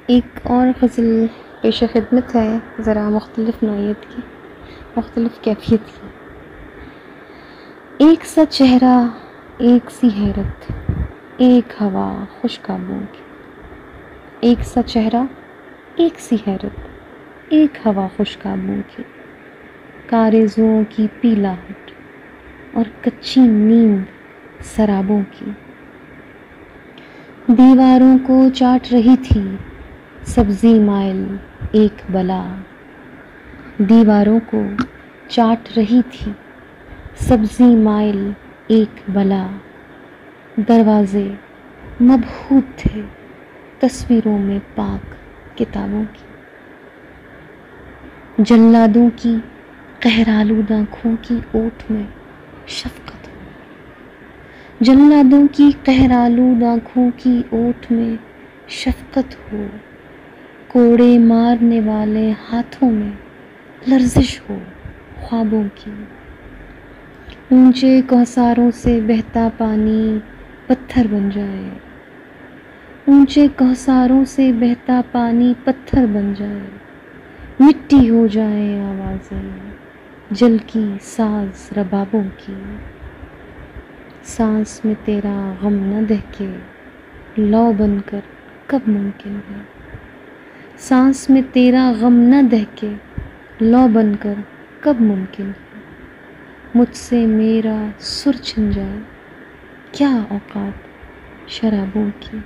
ایک اور غزل پیش خدمت ہے، ذرا مختلف نوعیت کی، مختلف کیفیت کی۔ ایک سا چہرہ ایک سی حیرت، ایک ہوا خوش قابوں کی۔ ایک سا چہرہ ایک سی حیرت، ایک ہوا خوش قابوں کی۔ کارزوں کی پیلاہٹ اور کچی نیند سرابوں کی۔ دیواروں کو چاٹ رہی تھی سبزی مائل ایک بلا۔ دیواروں کو چاٹ رہی تھی سبزی مائل ایک بلا۔ دروازے مبہوت تھے تصویروں میں پاک کتابوں کی۔ جلادوں کی قہرآلود آنکھوں کی اوٹ میں شفقت ہو۔ جلادوں کی قہرآلود آنکھوں کی اوٹ میں شفقت ہو۔ کوڑے مارنے والے ہاتھوں میں لرزش ہو خوابوں کی۔ اونچے کوثروں سے بہتا پانی پتھر بن جائے۔ اونچے کوثروں سے بہتا پانی پتھر بن جائے۔ مٹی ہو جائیں آوازیں جل کی ساز ربابوں کی۔ سانس میں تیرا غم نہ دہکے لو بن کر کب ممکن ہے۔ سانس میں تیرا غم نہ دہکے لو بن کر کب ممکن ہے۔ مجھ سے میرا سر چھن جائے کیا اوقات شرابوں کی۔